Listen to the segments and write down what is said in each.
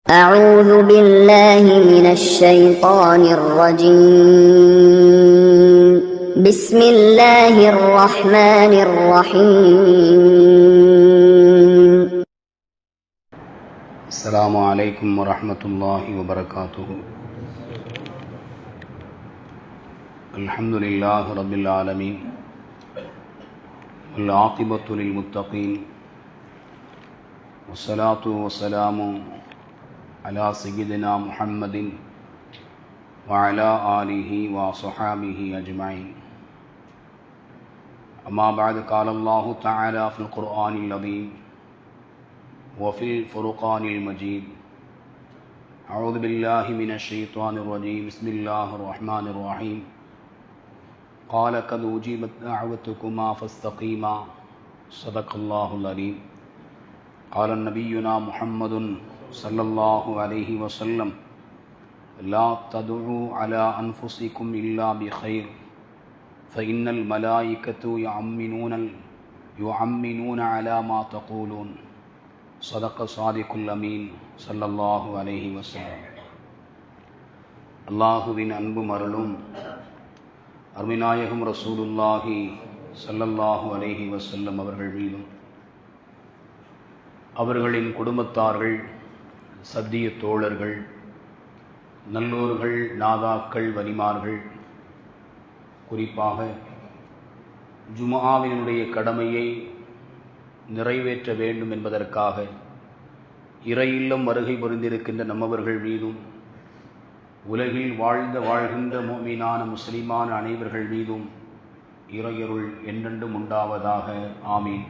أعوذ بالله من الشيطان الرجيم بسم الله الرحمن الرحيم السلام عليكم ورحمة الله وبركاته. الحمد لله رب العالمين والعاقبة للمتقين والصلاة والسلام على سيدنا محمد وعلى آله وصحابه أجمعين. أما بعد، قال الله تعالى في القرآن العظيم وفي الفرقان المجيد: أعوذ بالله من الشيطان الرجيم، بسم الله الرحمن الرحيم. قال قد أجيبت دعوتكما فاستقيما، صدق الله العظيم. قال نبينا محمد صلى الله عليه وسلم: لا تدعوا على أنفسكم إلا بخير فإن الملائكة يؤمنون على ما تقولون. صدق صادق الأمين صلى الله عليه وسلم. அல்லாஹுவின் அன்பும் அருளும் அருமைநாயகம் ரசூலுல்லாஹி ஸல்லல்லாஹு அலைஹி வஸல்லம் அவர்கள் மீதும், அவர்களின் குடும்பத்தார்கள், சத்திய தோழர்கள், நல்லோர்கள், நாதாக்கள், வலிமார்கள், குறிப்பாக ஜும்ஆவினுடைய கடமையை நிறைவேற்ற வேண்டும் என்பதற்காக இறை இல்லம் வருகை புரிந்திருக்கின்ற நம்மவர்கள் மீதும், உலகில் வாழ்கின்ற முஃமினான முஸ்லிமான அனைவர்கள் மீதும் இறையருள் என்றென்றும் உண்டாவதாக. ஆமீன்.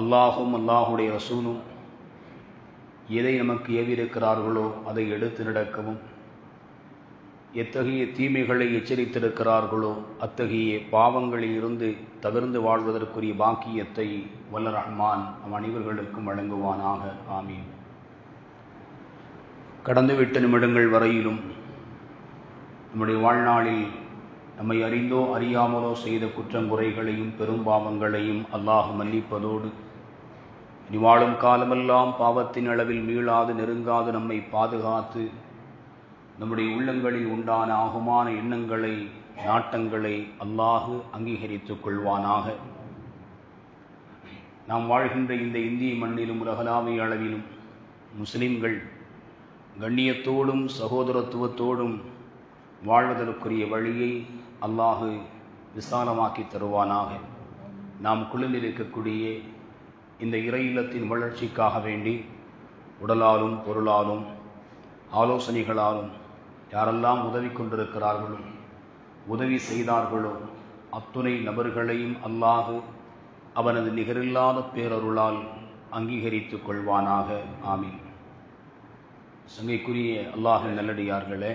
அல்லாஹும் அல்லாஹுடைய ரசூலும் எதை நமக்கு ஏவியிருக்கிறார்களோ அதை எடுத்து நடக்கவும், எத்தகைய தீமைகளை எச்சரித்திருக்கிறார்களோ அத்தகைய பாவங்களில் இருந்து தவிர்ந்து வாழ்வதற்குரிய பாக்கியத்தை வல்ல ரஹ்மான் நம் அனைவர்களுக்கும் வழங்குவானாக. ஆமீன். கடந்துவிட்ட நிமிடங்கள் வரையிலும் நம்முடைய வாழ்நாளில் நம்மை அறிந்தோ அறியாமலோ செய்த குற்றங்குறைகளையும் பெரும் பாவங்களையும் அல்லாஹ் மன்னிப்பதோடு, இனி வாழும் காலமெல்லாம் பாவத்தின் அளவில் மீளாது நெருங்காது நம்மை பாதுகாத்து நம்முடைய உள்ளங்களில் உண்டான ஆகுமான எண்ணங்களை, நாட்டங்களை அல்லாஹ் அங்கீகரித்துக் கொள்வானாக. நாம் வாழ்கின்ற இந்த இந்திய மண்ணிலும் உலகளாவிய அளவிலும் முஸ்லிம்கள் கண்ணியத்தோடும் சகோதரத்துவத்தோடும் வாழ்வதற்குரிய வழியை அல்லாஹ் விசாலமாக்கி தருவானாக. நாம் குழுந்திருக்கக்கூடிய இந்த இறை இல்லத்தின் வளர்ச்சிக்காக வேண்டி உடலாலும் பொருளாலும் ஆலோசனைகளாலும் யாரெல்லாம் உதவி கொண்டிருக்கிறார்களோ, உதவி செய்தார்களோ அத்துணை நபர்களையும் அல்லாஹ் அவனது நிகரில்லாத பேரருளால் அங்கீகரித்துக் கொள்வானாக. ஆமீன். சங்கைக்குரிய அல்லாஹின் நல்லடியார்களே,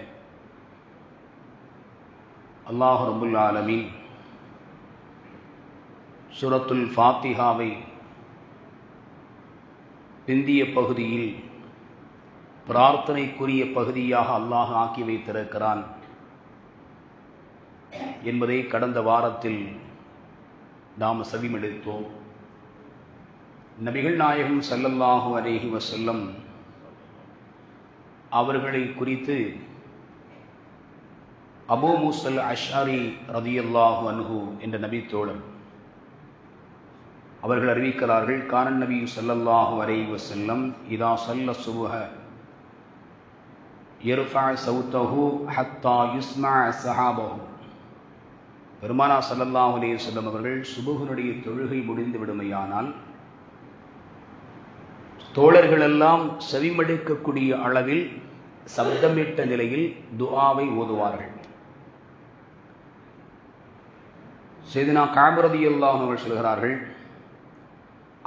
அல்லாஹ் ரப்புல் ஆலமீன் சூரத்துல் ஃபாத்திஹாவை பிந்திய பகுதியில் பிரார்த்தனைக்குரிய பகுதியாக அல்லாஹ் ஆக்கி வைத்திருக்கிறான் என்பதை கடந்த வாரத்தில் நாம் செவிமடுத்தோம். நபிகள் நாயகம் ஸல்லல்லாஹு அலைஹி வஸல்லம் அவர்களை குறித்து அபூ மூஸல் அஷ்அரி ரலியல்லாஹு அன்ஹு என்ற நபி தோழர் அவர்கள் அறிவிக்கிறார்கள்: கானன் நபி ஸல்லல்லாஹு அலைஹி வஸல்லம் இதா ஸல்ல சுப்ஹ யர்ஃபஅ ஸௌத்தஹு ஹத்தா யுஸ்மஅ ஸஹாபஹு. பெருமானார் ஸல்லல்லாஹு அலைஹி வஸல்லம் அவர்கள் சுபஹுனுடைய தொழுகை முடிந்து விடுமையானால் தோழர்களெல்லாம் செவிமடுக்கக்கூடிய அளவில் சப்தமிட்ட நிலையில் துஆவை ஓதுவார்கள். சையதுனா கஅப் ரலியல்லாஹு அன்ஹு அவர்கள் சொல்கிறார்கள்,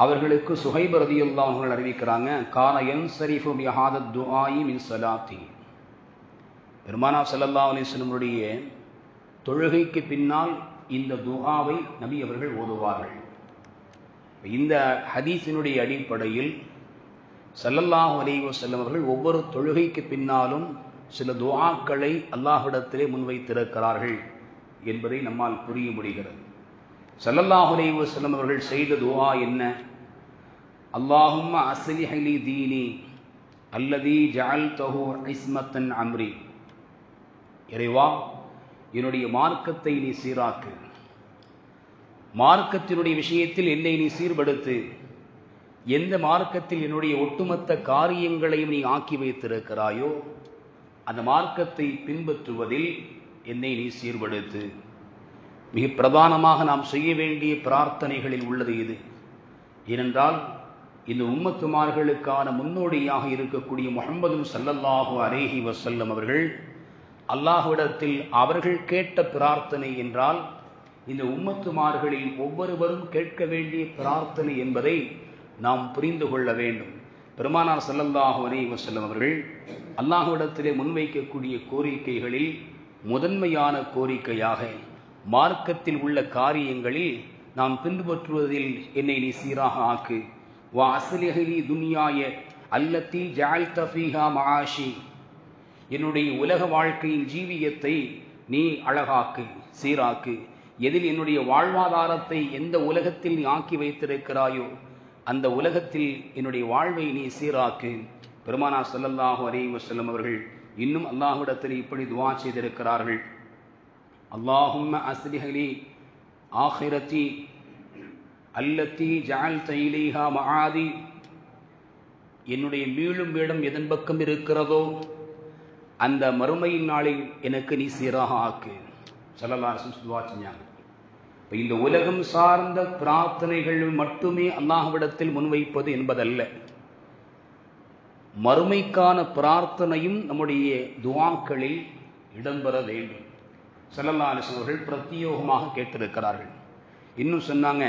அவர்களுக்கு சுஹைப் ரலியல்லாஹு அன்ஹு அறிவிக்கிறாங்க: கான யன்ஸரிஃபு பிஹாதத் துஆஇ மின் ஸலாத்தி. பெருமானார் ஸல்லல்லாஹு அலைஹி வஸல்லம் தொழுகைக்கு பின்னால் இந்த துஆவை நபி அவர்கள் ஓதுவார்கள். இந்த ஹதீஸினுடைய அடிப்படையில் ஸல்லல்லாஹு அலைஹி வஸல்லம் அவர்கள் ஒவ்வொரு தொழுகைக்கு பின்னாலும் சில துஆக்களை அல்லாஹ்விடத்திலே முன்வைத்திருக்கிறார்கள் என்பதை நம்மால் புரிய முடிகிறது. ஸல்லல்லாஹு அலைஹி வஸல்லம் அவர்கள் செய்த துஆ என்ன? அல்லாஹும்ம அஸ்லிஹ் லி தீனி அல்லதி ஜஅல்தஹு இஸ்மத்தன் அம்ரி. இறைவா, என்னுடைய மார்க்கத்தை நீ சீராக்கு, மார்க்கத்தினுடைய விஷயத்தில் என்னை நீ சீர்படுத்து. எந்த மார்க்கத்தில் என்னுடைய ஒட்டுமொத்த காரியங்களையும் நீ ஆக்கி வைத்திருக்கிறாயோ அந்த மார்க்கத்தை பின்பற்றுவதில் என்னை நீ சீர்படுத்து. மிக பிரதானமாக நாம் செய்ய வேண்டிய பிரார்த்தனைகளில் உள்ளது இது. ஏனென்றால் இந்த உம்மத்துமார்களுக்கான முன்னோடியாக இருக்கக்கூடிய முஹம்மது ஸல்லல்லாஹு அலைஹி வஸல்லம் அவர்கள் அல்லாஹ்விடத்தில் அவர்கள் கேட்ட பிரார்த்தனை என்றால் இந்த உம்மத்துமார்களில் ஒவ்வொருவரும் கேட்க வேண்டிய பிரார்த்தனை என்பதை நாம் புரிந்து கொள்ள வேண்டும். பெருமானார் ஸல்லல்லாஹு அலைஹி வஸல்லம் அவர்கள் அல்லாஹ்விடத்திலே முன்வைக்கக்கூடிய கோரிக்கைகளில் முதன்மையான கோரிக்கையாக மார்க்கத்தில் உள்ள காரியங்களில் நான் பின்பற்றுவதில் என்னை நீ சீராக ஆக்கு. வா அஸ்லிஹ் லி துன்யாய அல்லதி ஜஅல்த ஃபீஹா மஆஷி. என்னுடைய உலக வாழ்க்கையின் ஜீவியத்தை நீ அழகாக்கு, சீராக்கு. எதில் என்னுடைய வாழ்வாதாரத்தை எந்த உலகத்தில் நீ ஆக்கி வைத்திருக்கிறாயோ அந்த உலகத்தில் என்னுடைய வாழ்வை நீ சீராக்கு. பெருமானார் ஸல்லல்லாஹு அலைஹி வஸல்லம் அவர்கள் இன்னும் அல்லாஹ்விடத்தில் இப்படி துஆ செய்திருக்கிறார்கள். அல்லாஹும்ம அஸ்லிஹ் லி ஆখিরাতি அல்லதி ஜஅல்த இலைஹா மஆதி. என்னுடைய மீளும் இடம் எதன் பக்கம் இருக்கிறதோ அந்த மறுமையின் நாளில் எனக்கு நீ சீராக ஆக்கு. ஸல்லல்லாஹு அலைஹி வஸல்லம் துஆ செஞ்சாங்க. இந்த உலகம் சார்ந்த பிரார்த்தனைகள் மட்டுமே அல்லாஹ்விடத்தில் முன்வைப்பது என்பதல்ல, மறுமைக்கான பிரார்த்தனையும் நம்முடைய துஆக்களில் இடம்பெற வேண்டும். ஸல்லல்லாஹு அலைஹி வஸல்லம் அவர்கள் பிரத்யோகமாக கேட்டிருக்கிறார்கள். இன்னும் சொன்னாங்க,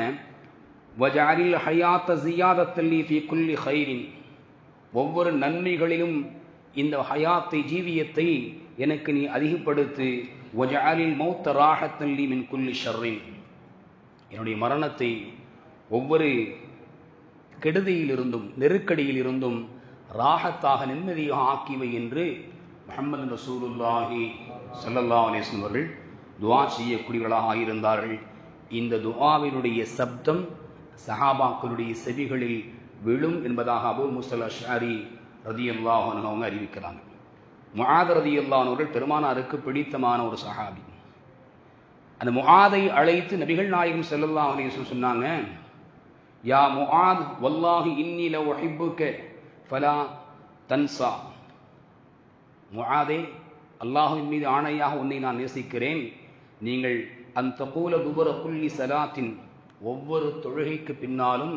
வஜஅலில் ஹயாத ஸியாதத்தன் லீ ஃபீ குல்லி கைரின். ஒவ்வொரு நன்மைகளிலும் இந்த ஹயாத்தை, ஜீவியத்தை எனக்கு நீ அதிகப்படுத்து. வஜஅலில் மௌத்த ராஹத்தன் லீ மின் குல்லி ஷர்ரின். என்னுடைய மரணத்தை ஒவ்வொரு கெடுதியிலிருந்தும் நெருக்கடியிலிருந்தும் ராஹத்தாக நிம்மதியாக ஆக்கிவை என்று முஹம்மது ரசூலுல்லாஹி ஸல்லல்லாஹு அலைஹி வஸல்லம் அவர்கள் துஆ செய்யக்கூடியவர்களாக இருந்தார்கள். இந்த துஆவினுடைய சப்தம் சஹாபாக்களுடைய செவிகளில் விழும் என்பதாக அபூ மூஸா அஷ்அரி ரலியல்லாஹு அன்ஹு அவங்க அறிவிக்கிறாங்க. முஆத் ரலியல்லாஹு அன்ஹு அவர்கள் பெருமானாருக்கு பிடித்தமான ஒரு சஹாபி. அந்த முஆதை அழைத்து நபிகள் நாயகம் ஸல்லல்லாஹு அலைஹி வஸல்லம் சொன்னாங்க, யா முஆத் வல்லாஹி இன்னி லவ் உஹிப்புக ஃபலா தன்சா. முஆதே, அல்லாஹ்வின் மீது ஆணையாக உன்னை நான் நேசிக்கிறேன். நீங்கள் அந்த தகூல துபர குல்லி ஸலாத்தின், ஒவ்வொரு தொழுகைக்கு பின்னாலும்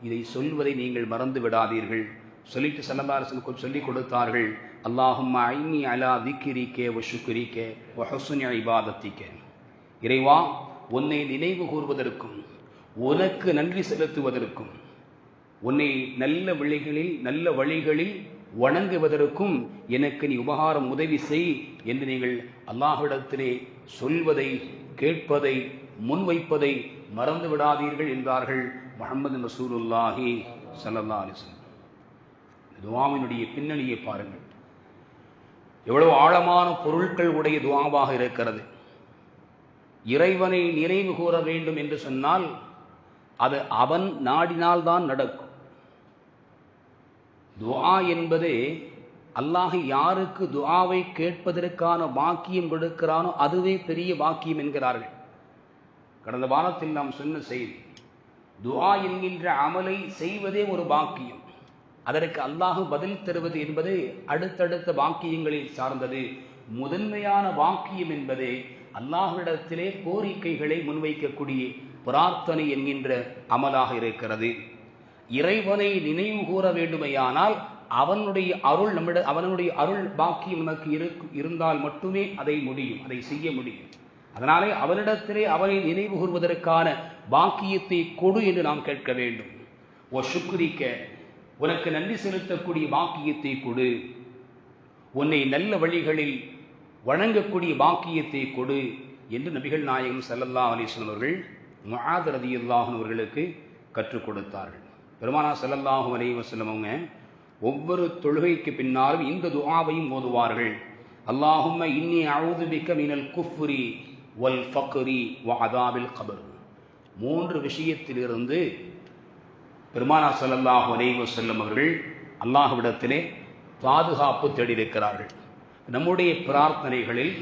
இதை சொல்வதை நீங்கள் மறந்து விடாதீர்கள். சொல்லிட்டு ஸல்லல்லாஹு அலைஹி வஸல்லம் சொல்லிக் கொடுத்தார்கள், அல்லாஹும்ம ஐன்னி அலா திக்ரிக வ ஷுக்ரிக வ ஹுஸ்னி இபாதத்திக. இறைவா, உன்னை நினைவு கூர்வதற்கும் உனக்கு நன்றி செலுத்துவதற்கும் உன்னை நல்ல வழிகளில் வணங்குவதற்கும் எனக்கு நீ உபகாரம் உதவி செய் என்று நீங்கள் அல்லாஹ்விடத்திலே சொல்வதை, கேட்பதை, முன்வைப்பதை மறந்து விடாதீர்கள் என்றார்கள் முஹம்மது ரசூலுல்லாஹி ஸல்லல்லாஹு அலைஹி வஸல்லம். துஆவினுடைய பின்னணியை பாருங்கள், எவ்வளவு ஆழமான பொருட்கள் உடைய துஆவாக இருக்கிறது. இறைவனை நினைவு கூற வேண்டும் என்று சொன்னால் அது அவன் நாடினால்தான் நடக்கும். துஆ என்பது அல்லாஹ் யாருக்கு துஆவை கேட்பதற்கான பாக்கியம் கொடுக்கிறானோ அதுவே பெரிய பாக்கியம் என்கிறார்கள். கடந்த வாரத்தில் நாம் சொன்ன செய்தி, துஆ என்கின்ற அமலை செய்வதே ஒரு பாக்கியம். அதற்கு அல்லாஹ் பதில் தருவது என்பது அடுத்தடுத்த பாக்கியங்களில் சார்ந்தது. முதன்மையான பாக்கியம் என்பது அல்லாஹ்விடத்திலே கோரிக்கைகளை முன்வைக்கக்கூடிய பிரார்த்தனை என்கின்ற அமலாக இருக்கிறது. இறைவனை நினைவு கூற வேண்டுமையானால் அவனுடைய அருள் பாக்கியம் நமக்கு இருந்தால் மட்டுமே அதை செய்ய முடியும். அதனாலே அவனிடத்திலே அவனை நினைவு கூறுவதற்கான பாக்கியத்தை கொடு என்று நாம் கேட்க வேண்டும். ஓ ஷுக்ரிக்க, உனக்கு நன்றி செலுத்தக்கூடிய பாக்கியத்தை கொடு, உன்னை நல்ல வழிகளில் வணங்கக்கூடிய பாக்கியத்தை கொடு என்று நபிகள் நாயகம் ஸல்லல்லாஹு அலைஹி வஸல்லம் அவர்கள் முஆத் ரலியல்லாஹு அன்ஹு அவர்களுக்கு கற்றுக் கொடுத்தார்கள். பெருமானார் ஸல்லல்லாஹு அலைஹி வஸல்லம் அவங்க ஒவ்வொரு தொழுகைக்கு பின்னாலும் இந்த துஆவையும் ஓதுவார்கள். அல்லாஹும்ம இன்னி அஊது பிக மினல் குஃப்ரி வல் ஃபக்ரி வ அதாபில் கபர். 3 விஷயத்திலிருந்து பெருமானார் ஸல்லல்லாஹு அலைஹி வஸல்லம் அவர்கள் அல்லாஹ்விடத்திலே பாதுகாப்பு தேடியிருக்கிறார்கள். நம்முடைய பிரார்த்தனைகளில்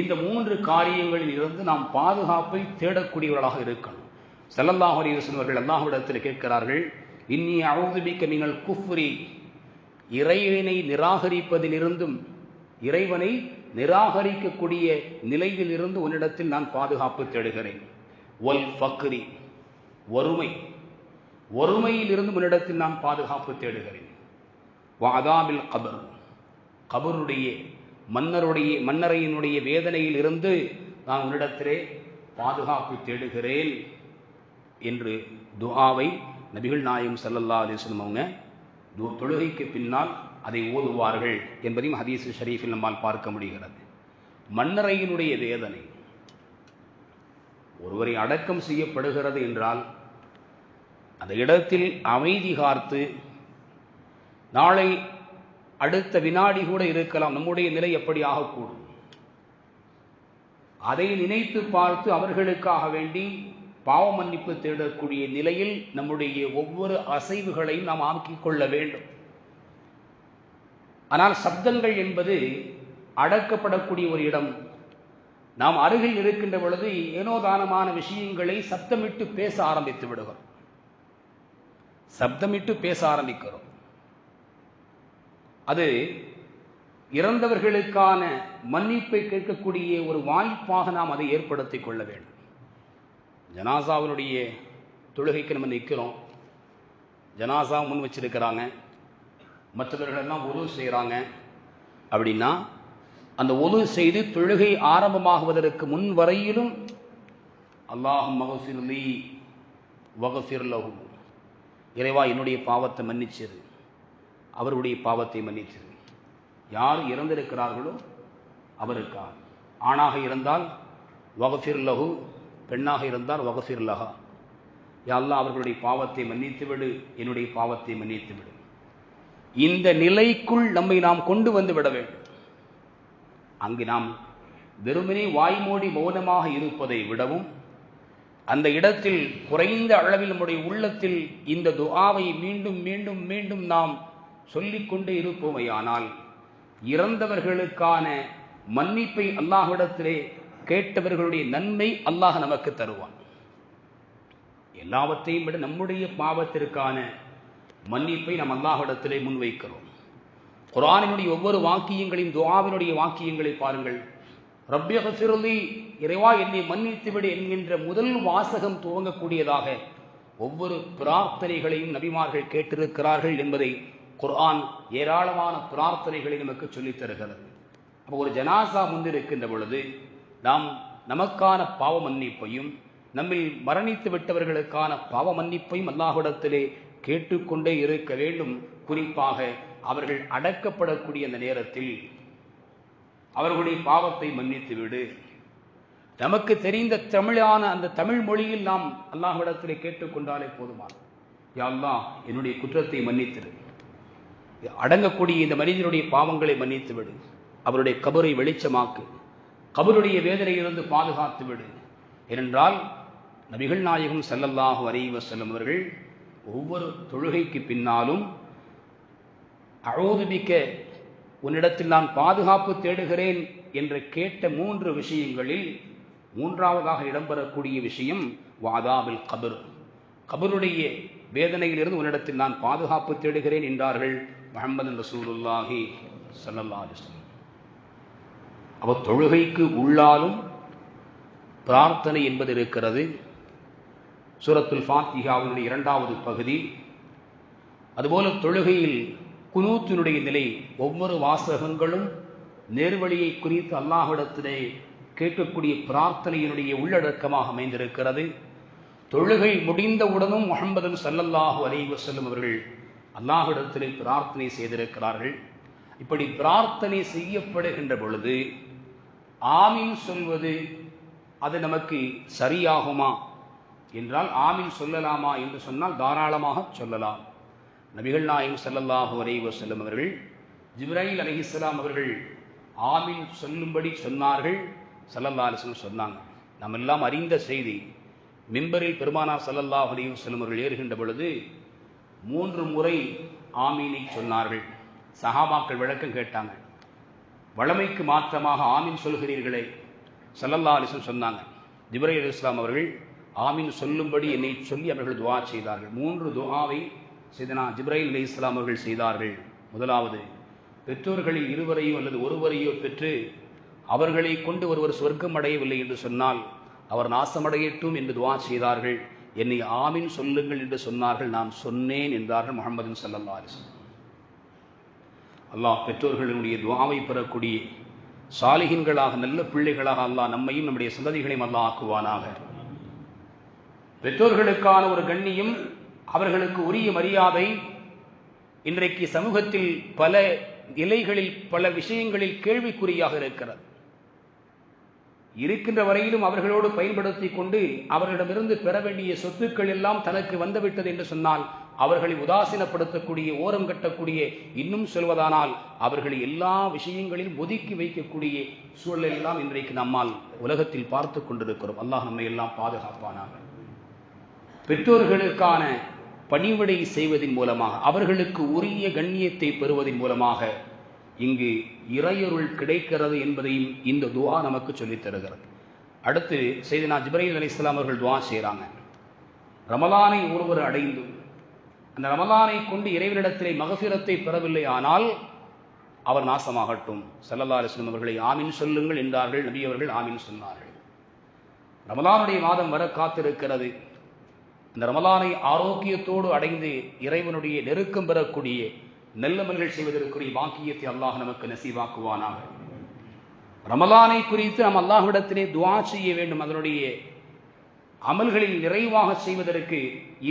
இந்த 3 காரியங்களில் இருந்து நாம் பாதுகாப்பை தேடக்கூடியவர்களாக இருக்கணும். ஸல்லல்லாஹு அலைஹி வஸல்லம் அவர்கள் அல்லாஹ்விடத்தில் கேட்கிறார்கள், இன்னி அஊது பிக்க மினல் குஃப்ரி, இறைவனை நிராகரிப்பதிலிருந்தும் இறைவனை நிராகரிக்கக்கூடிய நிலையில் இருந்து உன்னிடத்தில் நான் பாதுகாப்பு தேடுகிறேன். வல் ஃபக்ரி, வறுமையிலிருந்து உன்னிடத்தில் நான் பாதுகாப்பு தேடுகிறேன். வஅதாபில் கபர், கபருடைய மன்னரையினுடைய வேதனையில் இருந்து நான் உன்னிடத்திலே பாதுகாப்பு தேடுகிறேன் என்று துஆவை நபிகள் நாயகம் ஸல்லல்லாஹு அலைஹி வஸல்லம் அவங்க தொழுகைக்கு பின்னால் அதை ஓதுவார்கள் என்பதையும் ஹதீஸ் ஷரீஃபில் நம்மால் பார்க்க முடிகிறது. மன்னரையினுடைய வேதனை, ஒருவரை அடக்கம் செய்யப்படுகிறது என்றால் அந்த இடத்தில் அமைதி காத்து, நாளை அடுத்த வினாடி கூட இருக்கலாம், நம்முடைய நிலை எப்படி ஆகக்கூடும், அதை நினைத்து பார்த்து அவர்களுக்காக வேண்டி பாவ மன்னிப்பு தேடக்கூடிய நிலையில் நம்முடைய ஒவ்வொரு அசைவுகளையும் நாம் ஆக்கிக் கொள்ள வேண்டும். ஆனால் சப்தங்கள் என்பது அடக்கப்படக்கூடிய ஒரு இடம். நாம் அருகில் இருக்கின்ற பொழுது ஏனோதானமான விஷயங்களை சப்தமிட்டு பேச ஆரம்பித்து விடுகிறோம். சப்தமிட்டு பேச ஆரம்பிக்கிறோம். அது இறந்தவர்களுக்கான மன்னிப்பை கேட்கக்கூடிய ஒரு வாய்ப்பாக நாம் அதை ஏற்படுத்திக் கொள்ள வேண்டும். ஜனாசாவினுடைய தொழுகைக்கு நம்ம நிற்கிறோம், ஜனாசா முன் வச்சிருக்கிறாங்க, மற்றவர்கள் எல்லாம் ஒது செய்கிறாங்க அப்படின்னா, அந்த ஒது செய்து தொழுகை ஆரம்பமாகுவதற்கு முன் வரையிலும் அல்லாஹும் மகஃபிர்லி வகஃபிர் லஹு, இறைவா என்னுடைய பாவத்தை மன்னிச்சிரு, அவருடைய பாவத்தை மன்னிச்சிரு. யார் இறந்திருக்கிறார்களோ அவருக்காக, ஆணாக இருந்தால் வகஃபிர் லஹு, பெண்ணாக இருந்தால் வகஃபிர் லஹா, யா அல்லாஹ் அவர்களுடைய பாவத்தை மன்னித்து விடு, என்னுடைய பாவத்தை மன்னித்து விடு. இந்த நிலைக்குள் நம்மை நாம் கொண்டு வந்து விட வேண்டும். அங்கு நாம் வெறுமனே வாய்மூடி மௌனமாக இருப்பதை விடவும், அந்த இடத்தில் குறைந்த அளவில் நம்முடைய உள்ளத்தில் இந்த துஆவை மீண்டும் மீண்டும் மீண்டும் நாம் சொல்லிக்கொண்டே இருப்போமையானால் இறந்தவர்களுக்கான மன்னிப்பை அல்லாஹ்விடத்திலே கேட்டவர்களுடைய நன்மை அல்லாஹ் நமக்கு தருவான். எல்லாவற்றையும் விட நம்முடைய பாவத்திற்கான மன்னிப்பை நாம் அல்லாஹ்விடத்திலே முன்வைக்கிறோம். குர்ஆனினுடைய ஒவ்வொரு வாக்கியங்களையும், துஆவினுடைய வாக்கியங்களை பாருங்கள். ரப்பி ஃபிர்லி, இறைவா என்னை மன்னித்து விடு என்கின்ற முதல் வாசகம் துவங்கக்கூடியதாக ஒவ்வொரு பிரார்த்தனைகளையும் நபிமார்கள் கேட்டிருக்கிறார்கள் என்பதை குர்ஆன் ஏராளமான பிரார்த்தனைகளை நமக்கு சொல்லித் தருகிறது. அப்போ ஒரு ஜனாசா முன்னிருக்கின்ற பொழுது நாம் நமக்கான பாவ மன்னிப்பையும், நம்மில் மரணித்து விட்டவர்களுக்கான பாவ மன்னிப்பையும் அல்லாஹ்விடத்திலே கேட்டுக்கொண்டே இருக்க வேண்டும். குறிப்பாக அவர்கள் அடக்கப்படக்கூடிய அந்த நேரத்தில் அவர்களுடைய பாவத்தை மன்னித்து விடு. நமக்கு தெரிந்த தமிழான அந்த தமிழ் மொழியில் நாம் அல்லாஹ்விடத்திலே கேட்டுக்கொண்டாலே போதுமான, யா அல்லாஹ் என்னுடைய குற்றத்தை மன்னித்திடு, அடங்கக்கூடிய இந்த மனிதனுடைய பாவங்களை மன்னித்து விடு, அவருடைய கபரை வெளிச்சமாக்கு, கபருடைய வேதனையிலிருந்து பாதுகாத்து விடு. ஏனென்றால் நபிகள் நாயகம் ஸல்லல்லாஹு அலைஹி வஸல்லம் அவர்கள் ஒவ்வொரு தொழுகைக்கு பின்னாலும் அஊது பிக்க, உன்னிடத்தில் நான் பாதுகாப்பு தேடுகிறேன் என்று கேட்ட 3 விஷயங்களில் 3ஆவதாக இடம்பெறக்கூடிய விஷயம் வஅதாபில் கபர், கபருடைய வேதனையிலிருந்து உன்னிடத்தில் நான் பாதுகாப்பு தேடுகிறேன் என்றார்கள் முஹம்மது ரசூலுல்லாஹி ஸல்லல்லாஹு அலைஹி வஸல்லம். அவர் தொழுகைக்கு உள்ளாலும் பிரார்த்தனை என்பது இருக்கிறது. சூரத்துல் ஃபாத்திஹாவினுடைய 2வது பகுதி. அதுபோல தொழுகையில் குனூத்தினுடைய நிலை, ஒவ்வொரு வாசகங்களும் நேர்வழியை குறித்து அல்லாஹ்விடத்திலே கேட்கக்கூடிய பிரார்த்தனையினுடைய உள்ளடக்கமாக அமைந்திருக்கிறது. தொழுகை முடிந்தவுடனும் முஹம்மது ஸல்லல்லாஹு அலைஹி வஸல்லம் அவர்கள் அல்லாஹ்விடத்திலே பிரார்த்தனை செய்திருக்கிறார்கள். இப்படி பிரார்த்தனை செய்யப்படுகின்ற பொழுது ஆமீன் சொல்வது அது நமக்கு சரியாகுமா என்றால், ஆமீன் சொல்லலாமா என்று சொன்னால் தாராளமாக சொல்லலாம். நபிகள் நாயகம் ஸல்லல்லாஹு அலைஹி வஸல்லம் அவர்கள் ஜிப்ராயில் அலைஹிஸ்ஸலாம் அவர்கள் ஆமீன் சொல்லும்படி சொன்னார்கள். ஸல்லல்லாஹு அலைஹி வஸல்லம் சொன்னாங்க. நாம் எல்லாம் அறிந்த செய்தி, மிம்பரில் பெருமானார் ஸல்லல்லாஹு அலைஹி வஸல்லம் அவர்கள் ஏறுகின்ற பொழுது 3 முறை ஆமீனை சொன்னார்கள். சஹாபாக்கள் விளக்கம் கேட்டாங்க. வழமைக்கு மாற்றமாக ஆமீன் சொல்கிறீர்களே, ஸல்லல்லாஹு அலைஹி வஸல்லம் சொன்னாங்க. ஜிப்ரீல் அலைஹிஸ்ஸலாம் அவர்கள் ஆமீன் சொல்லும்படி என்னை சொல்லி அவர்கள் துஆ செய்தார்கள். 3 துஆவை செய்தனா ஜிப்ரீல் அலைஹிஸ்ஸலாம் அவர்கள் செய்தார்கள். முதலாவது, பெற்றோர்களில் இருவரையோ அல்லது ஒருவரையோ பெற்று அவர்களை கொண்டு ஒருவர் சொர்க்கம் அடையவில்லை என்று சொன்னால் அவர் நாசமடையட்டும் என்று துஆ செய்தார்கள். என்னை ஆமீன் சொல்லுங்கள் என்று சொன்னார்கள். நான் சொன்னேன் என்றார்கள் முஹம்மது ஸல்லல்லாஹு அலைஹி வஸல்லம். அல்லாஹ் பெற்றோர்களுடைய துஆவை பெறக்கூடிய சாலிஹீன்களாக, நல்ல பிள்ளைகளாக அல்லாஹ் நம்மையும் நம்முடைய சந்ததிகளையும் அல்லாஹ் ஆக்குவானாக. பெற்றோர்களுக்கான ஒரு கண்ணியம், அவர்களுக்கு உரிய மரியாதை இன்றைக்கு சமூகத்தில் பல நிலைகளில் பல விஷயங்களில் கேள்விக்குறியாக இருக்கிறது. இருக்கின்ற வரையிலும் அவர்களோடு பயன்படுத்திக் கொண்டு அவர்களிடமிருந்து பெற வேண்டிய சொத்துக்கள் எல்லாம் தனக்கு வந்துவிட்டது என்று சொன்னால் அவர்களை உதாசீனப்படுத்தக்கூடிய, ஓரம் கட்டக்கூடிய, இன்னும் சொல்வதானால் அவர்களை எல்லா விஷயங்களிலும் ஒதுக்கி வைக்கக்கூடிய சூழல் எல்லாம் இன்றைக்கு நம்மால் உலகத்தில் பார்த்து கொண்டிருக்கிறோம். அல்லாஹ் நம்மை எல்லாம் பாதுகாப்பானாக. பெற்றோர்களுக்கான பணிவிடை செய்வதன் மூலமாக, அவர்களுக்கு உரிய கண்ணியத்தை பெறுவதன் மூலமாக இங்கு இறையருள் கிடைக்கிறது என்பதையும் இந்த துஆ நமக்கு சொல்லித் தருகிறது. அடுத்து சையதுனா ஜிப்ரீல் அலைஹிஸ்ஸலாம் அவர்கள் துஆ செய்கிறாங்க. ரமலானை ஒருவர் அடைந்து அந்த ரமலானை கொண்டு இறைவனிடத்திலே மகஃபிரத்தை பெறவில்லை ஆனால் அவர் நாசமாகட்டும். ஸல்லல்லாஹு அலைஹி வஸல்லம் அவர்களை ஆமீன் சொல்லுங்கள் என்றார்கள். நபி அவர்கள் ஆமீன் சொன்னார்கள். ரமலானுடைய மாதம் வர காத்திருக்கிறது. இந்த ரமலானை ஆரோக்கியத்தோடு அடைந்து இறைவனுடைய நெருக்கம் பெறக்கூடிய, நல்லமல்கள் செய்வதற்குரிய பாக்கியத்தை அல்லாஹ் நமக்கு நசீவாக்குவானாக. ரமலானை குறித்து நாம் அல்லாஹ்விடத்திலே துஆ செய்ய வேண்டும். அதனுடைய அமல்களில் நிறைவாக செய்வதற்கு,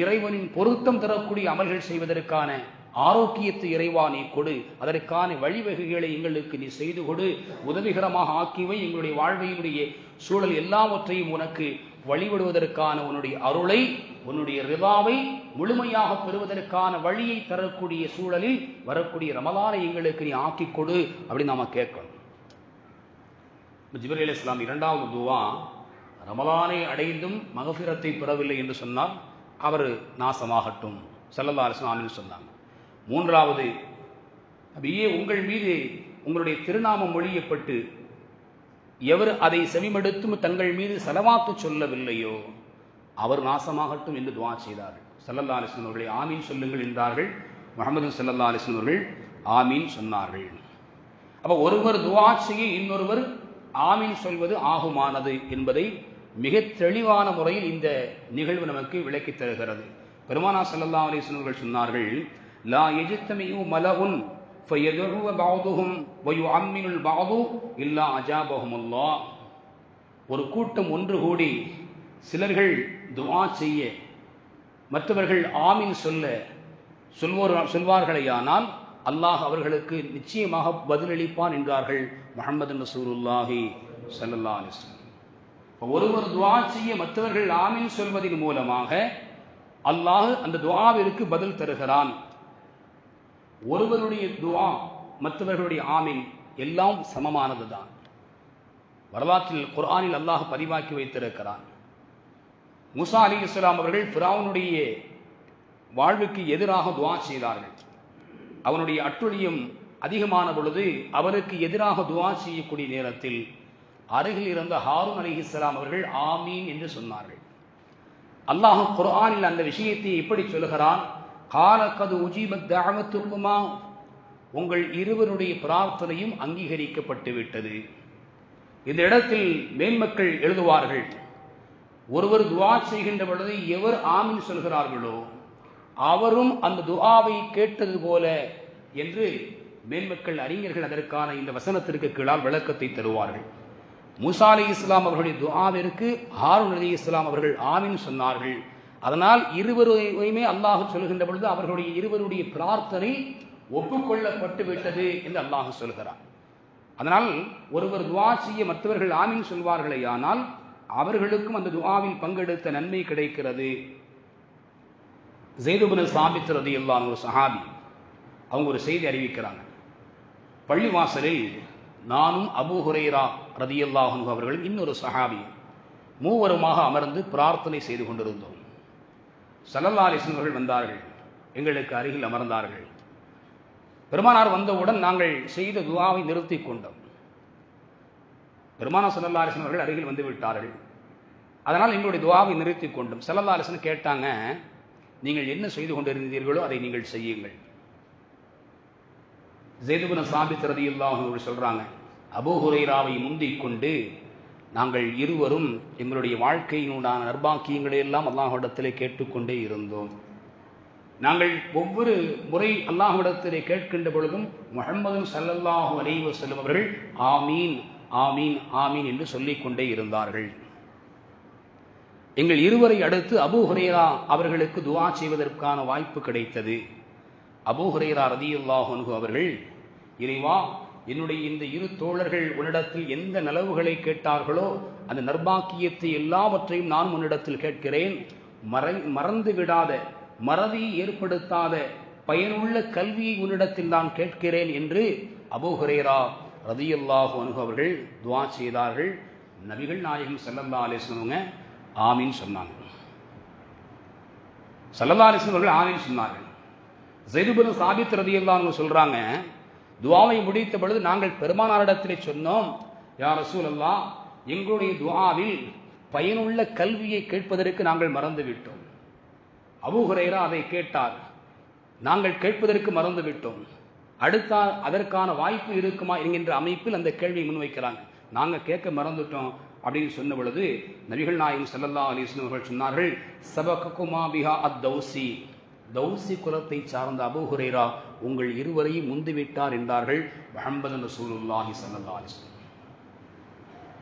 இறைவனின் பொருத்தம் தரக்கூடிய அமல்கள் செய்வதற்கான ஆரோக்கியத்தை இறைவா நீ கொடு, அதற்கான வழிவகைகளை எங்களுக்கு நீ செய்து கொடு, உதவிகரமாக ஆக்கிவை, எங்களுடைய வாழ்வையினுடைய சூழல் எல்லாவற்றையும் உனக்கு வழிபடுவதற்கான உன்னுடைய அருளை, உன்னுடைய ரிதாவை முழுமையாக பெறுவதற்கான வழியை தரக்கூடிய சூழலில் வரக்கூடிய ரமலானை எங்களுக்கு நீ ஆக்கிக் கொடு அப்படின்னு நாம கேட்கணும். ஜிப்ரீல் அலைஹிஸ்ஸலாம் இரண்டாவது துஆ, ரமலானை அடைந்தும் மகஃபிரத்தை பெறவில்லை என்று சொன்னால் அவர் நாசமாகட்டும். ஸல்லல்லாஹு அலைஹி வஸல்லம் ஆமீன் சொன்னாங்க. மூன்றாவது, நபியே உங்கள் மீது உங்களுடைய திருநாமம் மொழியப்பட்டு எவர் அதை செவிமடுத்தும் தங்கள் மீது ஸலவாத்து சொல்லவில்லையோ அவர் நாசமாகட்டும் என்று துஆ செய்தார்கள். ஸல்லல்லாஹு அலைஹி வஸல்லம் அவர்களை ஆமீன் சொல்லுங்கள் என்றார்கள். முஹம்மது ஸல்லல்லாஹு அலைஹி வஸல்லம் அவர்கள் ஆமீன் சொன்னார்கள். அப்ப ஒருவர் துஆ செய்ய இன்னொருவர் ஆமீன் சொல்வது ஆகுமானது என்பதை மிக தெளிவான முறையில் இந்த நிகழ்வு நமக்கு விளக்கி தருகிறது. பெருமானார் ஸல்லல்லாஹு அலைஹி வஸல்லம் அவர்கள் சொன்னார்கள், லா யஜ்தமிஉ மலஉன் ஃபயதுஉ பஅதுஹும் வயுஅம்மினுல் பஅது இல்லா அஜாபஹுமுல்லாஹ். ஒரு கூட்டம் ஒன்று கூடி சிலர்கள் துஆ செய்ய மற்றவர்கள் ஆமீன் சொல்வார்களேயானால் அல்லாஹ் அவர்களுக்கு நிச்சயமாக பதிலளிப்பான் என்றார்கள் முஹம்மது ரசூலுல்லாஹி ஸல்லல்லாஹு அலைஹி வஸல்லம். ஒருவர் துஆ செய்ய மற்றவர்கள் ஆமீன் சொல்வதன் மூலமாக அல்லாஹ் அந்த துஆவிற்கு பதில் தருகிறான். ஒருவருடைய துஆ மற்றவர்களுடைய ஆமீன் எல்லாம் சமமானதுதான். வரலாற்றில் குர்ஆனில் அல்லாஹ் பதிவாக்கி வைத்திருக்கிறான். மூசா அலைஹிஸ்ஸலாம் அவர்கள் ஃபிரௌனுடைய வாழ்வுக்கு எதிராக துஆ செய்தார்கள். அவனுடைய அட்டுழியம் அதிகமான பொழுது அவருக்கு எதிராக துஆ செய்யக்கூடிய நேரத்தில் அருகில் இருந்த ஹாரூன் அலைஹிஸ்ஸலாம் அவர்கள் ஆமீன் என்று சொன்னார்கள். அல்லாஹ் குர்ஆனில் அந்த விஷயத்தை எப்படி சொல்கிறான்? கால கது உஜீபத் தஅவத்துக்குமா, உங்கள் இருவருடைய பிரார்த்தனையும் அங்கீகரிக்கப்பட்டு விட்டது. இந்த இடத்தில் மேன்மக்கள் எழுதுவார்கள், ஒருவர் துஆ செய்கின்ற பொழுது எவர் ஆமீன் சொல்கிறார்களோ அவரும் அந்த துஆவை கேட்டது போல என்று மேன்மக்கள் அறிஞர்கள் அதற்கான இந்த வசனத்திற்கு கீழால் விளக்கத்தை தருவார்கள். மூசா அலைஹிஸ்ஸலாம் அவர்களுடைய துஆவிற்கு ஹாரூன் அலைஹிஸ்ஸலாம் அவர்கள் ஆமீன் சொன்னார்கள். அதனால் இருவரையுமே அல்லாஹ் சொல்கின்ற பொழுது அவர்களுடைய இருவருடைய பிரார்த்தனை ஒப்புக்கொள்ளப்பட்டு விட்டது என்று அல்லாஹ் சொல்கிறார். அதனால் ஒருவர் துஆ செய்ய மற்றவர்கள் ஆமீன் சொல்வார்களேயானால் அவர்களுக்கும் அந்த துஆவில் பங்கெடுத்த நன்மை கிடைக்கிறது. ஸைத் இப்னு சாபித் ரலியல்லாஹு அன்ஹு ஒரு சஹாபி, அவங்க ஒரு செய்தி அறிவிக்கிறாங்க. பள்ளிவாசலில் நானும் அபூ ஹுரைரா ரலியல்லாஹு அன்ஹு அவர்களும் இன்னொரு சஹாபி மூவருமாக அமர்ந்து பிரார்த்தனை செய்து கொண்டிருந்தோம். ஸல்லல்லாஹு அலைஹி வஸல்லம் அவர்கள் வந்தார்கள். எங்களுக்கு அருகில் அமர்ந்தார்கள். பெருமானார் வந்தவுடன் நாங்கள் செய்த துஆவை நிறுத்தி கொண்டோம். பெருமானார் ஸல்லல்லாஹு அலைஹி வஸல்லம் அவர்கள் அருகில் வந்து விட்டார்கள். அதனால் எங்களுடைய துஆவை நிறுத்தி கொண்டோம். ஸல்லல்லாஹு அலைஹி வஸல்லம் கேட்டாங்க, நீங்கள் என்ன செய்து கொண்டிருந்தீர்களோ அதை நீங்கள் செய்யுங்கள். ஸைத் இப்னு ஸாபித் ரலியல்லாஹு அன்ஹு சொல்றாங்க, அபூ ஹுரைராவை முந்திக் கொண்டு நாங்கள் இருவரும் எங்களுடைய வாழ்க்கையினுடான நற்பாக்கியங்களை எல்லாம் அல்லாஹ்விடத்திலே கேட்டுக்கொண்டே இருந்தோம். நாங்கள் ஒவ்வொரு முறை அல்லாஹ்விடத்திலே கேட்கின்ற பொழுதும் முஹம்மது ஸல்லல்லாஹு அலைஹி வஸல்லம் அவர்கள் ஆமீன் ஆமீன் ஆமீன் என்று சொல்லிக் கொண்டே இருந்தார்கள். எங்கள் இருவரை அடுத்து அபூ ஹுரைரா அவர்களுக்கு துஆ செய்வதற்கான வாய்ப்பு கிடைத்தது. அபூ ஹுரைரா ரலியல்லாஹு அன்ஹு அவர்கள், இறைவா, என்னுடைய இந்த இரு தோழர்கள் உன்னிடத்தில் எந்த நலவுகளை கேட்டார்களோ அந்த நற்பாக்கியத்தை எல்லாவற்றையும் நான் உன்னிடத்தில் கேட்கிறேன். மறந்து விடாத, மறதி ஏற்படுத்தாத பயனுள்ள கல்வியை உன்னிடத்தில் நான் கேட்கிறேன் என்று அபூ ஹுரைரா ரலியல்லாஹு அன்ஹு அவர்கள் துஆ செய்தார்கள். நபிகள் நாயகம் ஸல்லல்லாஹு அலைஹி வஸல்லம் ஆமீன் சொன்னாங்க. ஸல்லல்லாஹு அலைஹி வஸல்லம் அவர்கள் ஆமீன் சொன்னார்கள். ஸைத் இப்னு ஸாபித் ரலியல்லாஹு அன்ஹு சொல்றாங்க, துஆவை முடித்த பொழுது நாங்கள் பெருமானாரிடத்திலே சொன்னோம், யா ரசூலல்லாஹ், எங்களுடைய துஆவில் பயனுள்ள கல்வியை கேட்பதற்கு நாங்கள் மறந்துவிட்டோம். அபூ ஹுரைரா அதை கேட்டார், நாங்கள் கேட்பதற்கு மறந்துவிட்டோம், அடுத்த அதற்கான வாய்ப்பு இருக்குமா என்கின்ற அமைப்பில் அந்த கேள்வியை முன்வைக்கிறாங்க. நாங்கள் கேட்க மறந்துட்டோம் அப்படின்னு சொன்ன பொழுது நபிகள் நாயகம் ஸல்லல்லாஹு அலைஹி வஸல்லம் அவர்கள் சொன்னார்கள், சபககுமா பிஹா அத்-தௌசி, தௌசி குலத்தை சார்ந்த அபூ ஹுரைரா உங்கள் இருவரையும் முந்திவிட்டார் என்றார்கள் முஹம்மது ரசூலுல்லாஹி ஸல்லல்லாஹு அலைஹி வஸல்லம்.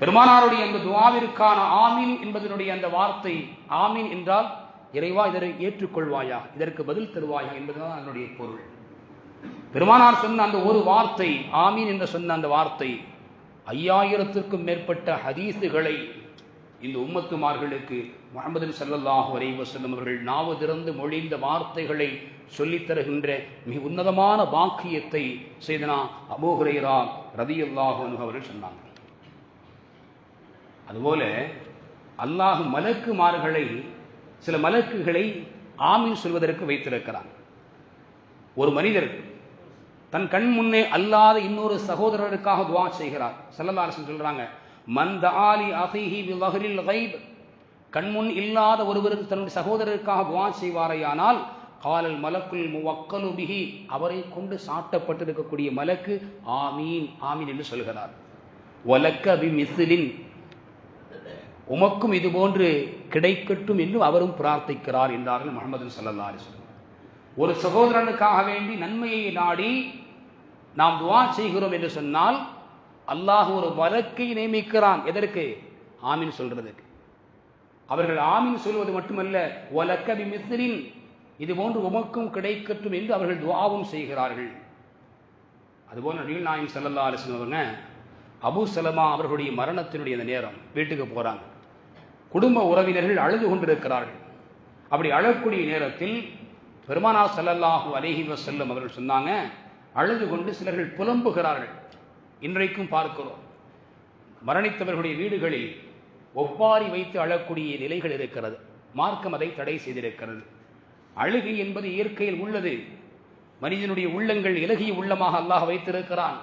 பெருமானாருடைய அந்த துஆவிற்கான ஆமீன் என்பதனுடைய அந்த வார்த்தை, ஆமீன் என்றால் இறைவா இதனை ஏற்றுக்கொள்வாயா, இதற்கு பதில் தருவாயா என்பதுதான் அதனுடைய பொருள். பெருமானார் சொன்ன அந்த ஒரு வார்த்தை, ஆமீன் என்று சொன்ன அந்த வார்த்தை 5000க்கும் மேற்பட்ட ஹதீஸுகளை இந்த உம்மத்துமார்களுக்கு முஹம்மது ஸல்லல்லாஹு அலைஹி வஸல்லம் அவர்கள் நாவு திறந்து மொழிந்த வார்த்தைகளை சொல்லித் தருகின்ற மிக உன்னதமான பாக்கியத்தை செய்தனா அபூ ஹுரைரா ரலியல்லாஹு அன்ஹு அவர்கள் சொன்னாங்க. அதுபோல அல்லாஹ் மலக்குமார்களை, சில மலக்குகளை ஆமீன் சொல்வதற்கு வைத்திருக்கிறான். ஒரு மனிதர் தன் கண் முன்னே அல்லாத இன்னொரு சகோதரருக்காக துஆ செய்கிறார். ஸல்லல்லாஹு அலைஹி வஸல்லம் சொல்றாங்க, மன் தஆலி அஹீஹி பிலஹ்ரில் கைப், கண்முன் இல்லாத ஒருவருக்கு தன்னுடைய சகோதரருக்காக துஆ செய்வாரையானால் காலல் மலக்குல் முவக்கலு பிஹி, அவரை கொண்டு சாட்டப்பட்டிருக்கக்கூடிய மலக்கு ஆமீன் ஆமீன் என்று சொல்கிறார். வலக்க பிமிஸ்லின், உமக்கும் இது போன்று கிடைக்கட்டும் என்று அவரும் பிரார்த்திக்கிறார் என்றார்கள் முஹம்மது ஸல்லல்லாஹு அலைஹி வஸல்லம். ஒரு சகோதரனுக்காக வேண்டி நன்மையை நாடி நாம் துஆ செய்கிறோம் என்று சொன்னால் அல்லாஹ் ஒரு மலக்கை நியமிக்கிறான். எதற்கு? ஆமீன் சொல்றதுக்கு. அவர்கள் ஆமீன் சொல்வது மட்டுமல்ல, வலக்க பிமிஸ்லின், இது போன்று உமக்கும் கிடைக்கட்டும் என்று அவர்கள் துஆவும் செய்கிறார்கள். அதுபோல நபிகள் நாயகம் ஸல்லல்லாஹு அலைஹி வஸல்லம் அவங்க அபூ சலமா அவர்களுடைய மரணத்தினுடைய அந்த நேரம் வீட்டுக்கு போறாங்க. குடும்ப உறவினர்கள் அழுது கொண்டிருக்கிறார்கள். அப்படி அழக்கூடிய நேரத்தில் பெருமானார் ஸல்லல்லாஹு அலைஹி வஸல்லம் அவர்கள் சொன்னாங்க, அழுது கொண்டு சிலர்கள் புலம்புகிறார்கள். இன்றைக்கும் பார்க்கிறோம், மரணித்தவர்களுடைய வீடுகளில் ஒப்பாரி வைத்து அழக்கூடிய நிலைகள் இருக்கிறது. மார்க்கம் அதை தடை செய்திருக்கிறது. அழுகை என்பது இயற்கையில் உள்ளது. மனிதனுடைய உள்ளங்கள் இலகிய உள்ளமாக அல்லாஹ் வைத்திருக்கிறான்.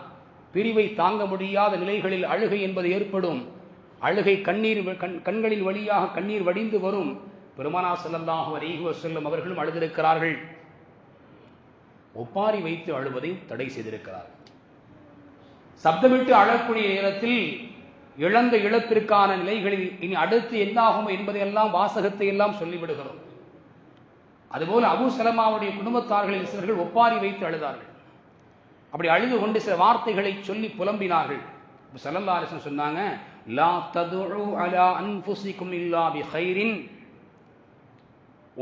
பிரிவை தாங்க முடியாத நிலைகளில் அழுகை என்பது ஏற்படும். அழுகை கண்களின் வழியாக கண்ணீர் வடிந்து வரும். பெருமானார் ஸல்லல்லாஹு அலைஹி வஸல்லம் அவர்களும் அழுதிருக்கிறார்கள். ஒப்பாரி வைத்து அழுவதை தடை செய்திருக்கிறார். சப்தமிட்டு அழக்கூடிய நேரத்தில் இழந்த இழப்பிற்கான நிலைகளில் இனி அடுத்து என்னாகும் என்பதையெல்லாம் வாசகத்தை எல்லாம் சொல்லிவிடுகிறோம். அதுபோல அபூ சலமாவுடைய குடும்பத்தார்களில் சிலர்கள் ஒப்பாரி வைத்து அழுதார்கள். அப்படி அழுது கொண்டு சில வார்த்தைகளை சொல்லி புலம்பினார்கள். ஸல்லல்லாஹு அலைஹி வஸல்லம் சொன்னாங்க, லா ததுஉ அலா அன்ஃபுஸிகும் இல்லா பிகைரின்,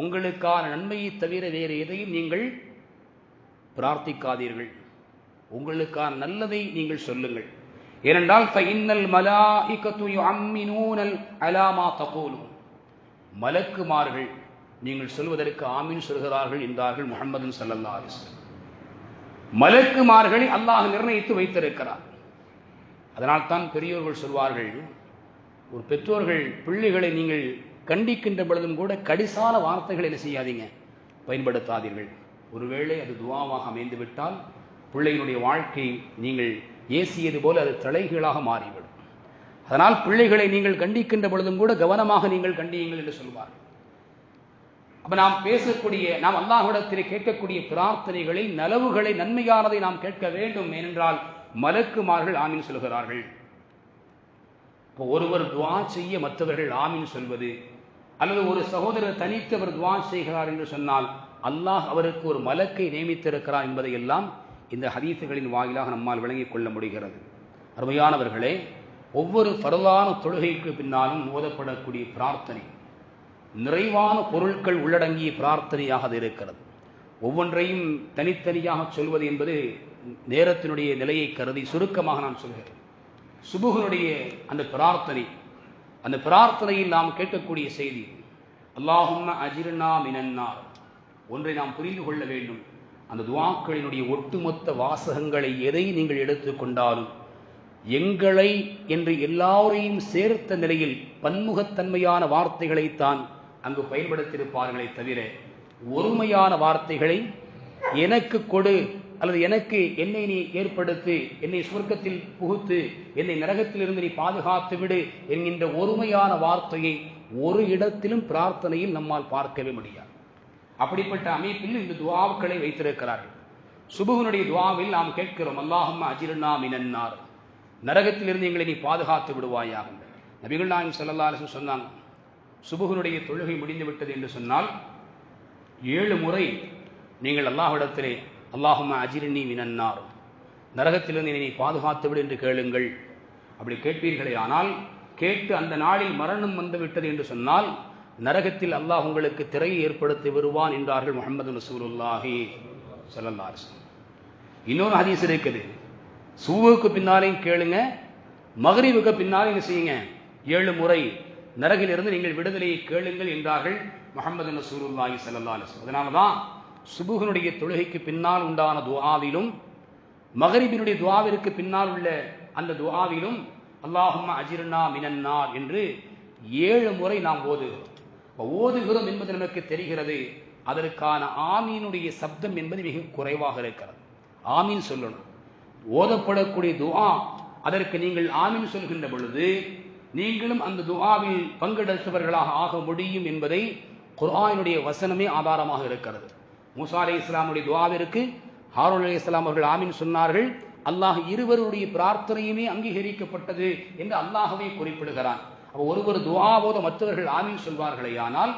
உங்களுக்கான நன்மையை தவிர வேறு எதையும் நீங்கள் பிரார்த்திக்காதீர்கள், உங்களுக்கான நல்லதை நீங்கள் சொல்லுங்கள். ஏனென்றால் ஃபஇன்னல் மலாயிகத்து யுஅம்மினூனல் அலா மா தகூலூன், மலக்குமார்கள் நீங்கள் சொல்வதற்கு ஆமீன் சொல்கிறார்கள் என்றார்கள் முஹம்மது ஸல்லல்லாஹு அலைஹி வஸல்லம். மலக்குமார்களை அல்லாஹ் நிர்ணயித்து வைத்திருக்கிறார். அதனால் தான் பெரியோர்கள் சொல்வார்கள், ஒரு பெற்றோர்கள் பிள்ளைகளை நீங்கள் கண்டிக்கின்ற பொழுதும் கூட கடிசான வார்த்தைகளை என்ன செய்யாதீங்க, பயன்படுத்தாதீர்கள். ஒருவேளை அது துஆவாக அமைந்துவிட்டால் பிள்ளையினுடைய வாழ்க்கை நீங்கள் ஏசியது போல அது தலைகீழாக மாறிவிடும். அதனால் பிள்ளைகளை நீங்கள் கண்டிக்கின்ற பொழுதும் கூட கவனமாக நீங்கள் கண்டியுங்கள் என்று சொல்வார்கள். அப்ப நாம் பேசக்கூடிய, நாம் அல்லாஹ்விடத்தில் கேட்கக்கூடிய பிரார்த்தனைகளில் நலவுகளை, நன்மையானதை நாம் கேட்க வேண்டும். ஏனென்றால் மலக்குமார்கள் ஆமீன் சொல்கிறார்கள். இப்போ ஒருவர் துஆ செய்ய மற்றவர்கள் ஆமீன் சொல்வது, அல்லது ஒரு சகோதரர் தனித்தவர் துஆ செய்கிறார் என்று சொன்னால் அல்லாஹ் அவருக்கு ஒரு மலக்கை நியமித்திருக்கிறார் என்பதையெல்லாம் இந்த ஹதீஸுகளின் வாயிலாக நம்மால் விளங்கிக் கொள்ள முடிகிறது. அருமையானவர்களே, ஒவ்வொரு ஃபர்லான தொழுகைக்கு பின்னாலும் ஓதப்படக்கூடிய பிரார்த்தனை நிறைவான பொருட்கள் உள்ளடங்கிய பிரார்த்தனையாக அது இருக்கிறது. ஒவ்வொன்றையும் தனித்தனியாக சொல்வது என்பது நேரத்தினுடைய நிலையை கருதி சுருக்கமாக நான் சொல்கிறேன். சுபுஹனுடைய அந்த பிரார்த்தனையில் நாம் கேட்கக்கூடிய செய்தி, அல்லாஹும்ம அஜிர்னா மினன்னார். ஒன்றை நாம் புரிந்து கொள்ள வேண்டும், அந்த துஆக்களினுடைய ஒட்டுமொத்த வாசகங்களை எதை நீங்கள் எடுத்துக்கொண்டாலும் எங்களை என்று எல்லாரையும் சேர்த்த நிலையில் பன்முகத்தன்மையான வார்த்தைகளைத்தான் அங்கு பயன்படுத்தியிருப்பார்களே தவிர ஒருமையான வார்த்தைகளை எனக்கு கொடு அல்லது எனக்கு என்னை நீ ஏற்படுத்து, என்னை சுவர்க்கத்தில் புகுத்து, என்னை நரகத்திலிருந்து நீ பாதுகாத்து விடு என்கின்ற ஒருமையான வார்த்தையை ஒரு இடத்திலும் பிரார்த்தனையில் நம்மால் பார்க்கவே முடியாது. அப்படிப்பட்ட அமைப்பில் இந்த துஆக்களை வைத்திருக்கிறார்கள். சுபுஹனுடைய துஆவில் நாம் கேட்கிறோம், அல்லாஹும்ம அஜிர்னா மினன்னார், நரகத்திலிருந்து எங்களை நீ பாதுகாத்து விடுவாயாக. நபிகள் நாயகம் ஸல்லல்லாஹு அலைஹி வஸல்லம் சொன்னாங்க, சுபுஹனுடைய தொழுகை முடிந்து விட்டது என்று சொன்னால் 7 முறை நீங்கள் அல்லாஹ்விடத்திலே அல்லாஹும்ம அஜிர்னி மினன்னார், நரகத்திலிருந்து என்னை பாதுகாத்து விடு என்று கேளுங்கள். அப்படி கேட்பீர்களே ஆனால், கேட்டு அந்த நாளில் மரணம் வந்து விட்டது என்று சொன்னால் நரகத்தில் அல்லாஹ் உங்களுக்கு திரையை ஏற்படுத்தி வருவான் என்றார்கள் முஹம்மது ரசூலுல்லாஹி ஸல்லல்லாஹு அலைஹி வஸல்லம். இன்னொரு ஹதீஸ் இருக்குது, சுபுஹுக்கு பின்னாலையும் கேளுங்க, மக்ரிபுக்கு பின்னாலே என்ன செய்யுங்க, 7 முறை நரகிலிருந்து நீங்கள் விடுதலையை கேளுங்கள் என்றார்கள் முஹம்மது ரசூலுல்லாஹி ஸல்லல்லாஹு அலைஹி வஸல்லம். அதனாலதான் சுபுஹனுடைய தொழுகைக்கு பின்னால் உண்டான துஆவிலும் மக்ரிபினுடைய துஆவிற்கு பின்னால் உள்ள அந்த துஆவிலும் அல்லாஹும்ம அஜிர்னா மினன்னார் என்று 7 முறை நாம் ஓதுகிறோம் என்பது நமக்கு தெரிகிறது. அதற்கான ஆமீனுடைய சப்தம் என்பது மிக குறைவாக இருக்கிறது. ஆமீன் சொல்லணும். ஓதப்படக்கூடிய துஆ, அதற்கு நீங்கள் ஆமீன் சொல்கின்ற பொழுது நீங்களும் அந்த துஆவில் பங்கெடுத்தவர்களாக ஆக முடியும் என்பதை குர்ஆனுடைய வசனமே ஆதாரமாக இருக்கிறது. மூசா அலைஹிஸ்ஸலாமுடைய துஆவிற்கு ஹாரூன் அலைஹிஸ்ஸலாம் அவர்கள் ஆமீன் சொன்னார்கள். அல்லாஹ் இருவருடைய பிரார்த்தனையுமே அங்கீகரிக்கப்பட்டது என்று அல்லாஹ்வே குறிப்பிடுகிறான். அப்போ ஒருவர் துஆ ஓத மற்றவர்கள் ஆமீன் சொல்வார்களே ஆனால்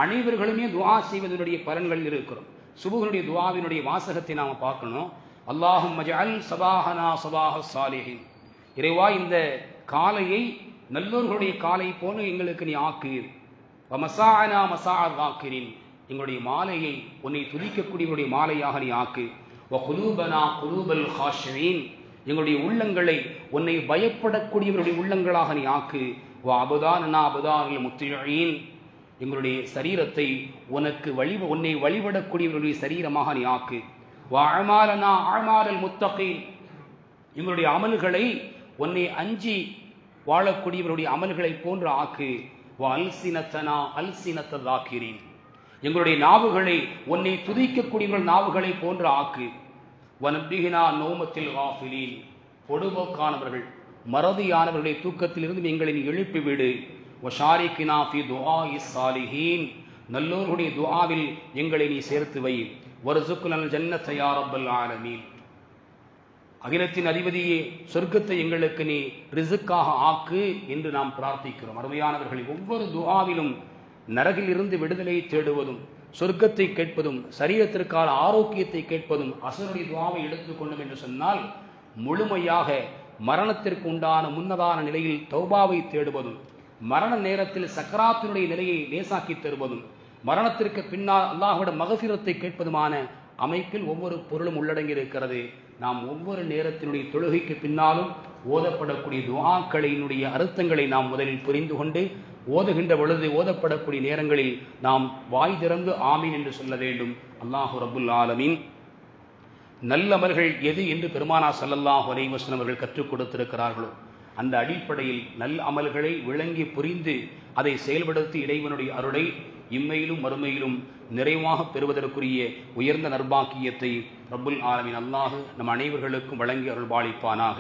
அனைவர்களுமே துஆ செய்வதனுடைய பலன்கள் இருக்கிறோம். சுபுஹனுடைய துஆவினுடைய வாசகத்தை நாம பார்க்கணும். அல்லாஹும்ம ஜஅல் சபாஹனா சபாஹ ஸாலிஹீன், இறைவா இந்த காலையை நல்லோர்களுடைய காலை போல எங்களுக்கு நீ ஆக்கு. வமஸாஅனா மஸாஅல் வாக்கிரின், எங்களுடைய மாலையை உன்னை துதிக்கக்கூடியவருடைய மாலையாக நீ ஆக்கு. வகுலூபனா குலூபல் ஹாஷிரீன், எங்களுடைய உள்ளங்களை உன்னை பயப்படக்கூடியவருடைய உள்ளங்களாக நீ ஆக்கு. வஅபதானனா அபதானில் முத்தியீன், எங்களுடைய சரீரத்தை உன்னை வழிபடக்கூடியவருடைய சரீரமாக நீ ஆக்கு. வஅமாலனா அமாலல் முத்தகீன், எங்களுடைய அமல்களை உன்னை அஞ்சி வாழக்கூடியவருடைய அமல்களை போன்று ஆக்கு. வஅல்சினத்தனா அல்சினத்தல் தாக்கிரீன், எங்களுடைய நாவுகளை உன்னை துதிக்கக்கூடியவர்கள் நாவுகளை போன்று ஆக்கு. வனப்பிகினா நௌமத்தில் காஃபிலீன், பொடுபோக்கானவர்கள் மறதியானவர்களுடைய தூக்கத்திலிருந்து எங்களை நீ எழுப்பிவிடு. வஷாரிகினா ஃபி துஆஇ ஸாலிஹீன், நல்லோர்களுடைய துஆவில் எங்களை நீ சேர்த்து வை. வர்சுக்னல் ஜன்னத யா ரப்பல் ஆலமீன், அகிலத்தின் அதிபதியே சொர்க்கத்தை எங்களுக்கு நீ ரிசுக்காக ஆக்கு என்று நாம் பிரார்த்திக்கிறோம். அருமையானவர்களை, ஒவ்வொரு துஆவிலும் நரகில் இருந்து விடுதலை தேடுவதும், சொர்க்கத்தை கேட்பதும், சரீரத்திற்கான ஆரோக்கியத்தை கேட்பதும், அசருடைய துஆவை எடுத்துக்கொண்டோம் என்று சொன்னால் முழுமையாக மரணத்திற்கு உண்டான முன்னதான நிலையில் தௌபாவை தேடுவதும், மரண நேரத்தில் சக்கராத்தினுடைய நிலையை லேசாக்கி தருவதும், மரணத்திற்கு பின்னால் அல்லாஹ்விடம் மகஃபிரத்தை கேட்பதுமான அமைப்பில் ஒவ்வொரு பொருளும் உள்ளடங்கி இருக்கிறது. நாம் ஒவ்வொரு நேரத்தினுடைய தொழுகைக்கு பின்னாலும் ஓதப்படக்கூடிய துஆக்களினுடைய அர்த்தங்களை நாம் முதலில் புரிந்து கொண்டு ஓதுகின்ற பொழுது ஓதப்படக்கூடிய நேரங்களில் நாம் வாய் திறந்து ஆமீன் என்று சொல்ல வேண்டும். அல்லாஹு ரப்புல் ஆலமீன் நல்லமல்கள் எது என்று பெருமானார் ஸல்லல்லாஹு அலைஹி வஸல்லம் அவர்கள் கற்றுக் கொடுத்திருக்கிறார்களோ அந்த அடிப்படையில் நல்ல அமல்களை விளங்கி புரிந்து அதை செயல்படுத்தி இறைவனுடைய அருளை இம்மையிலும் மறுமையிலும் நிறைவாக பெறுவதற்குரிய உயர்ந்த நற்பாக்கியத்தை ரப்புல் ஆலமீன் அல்லாஹ் நம் அனைவர்களுக்கும் வழங்கி அருள்பாலிப்பானாக.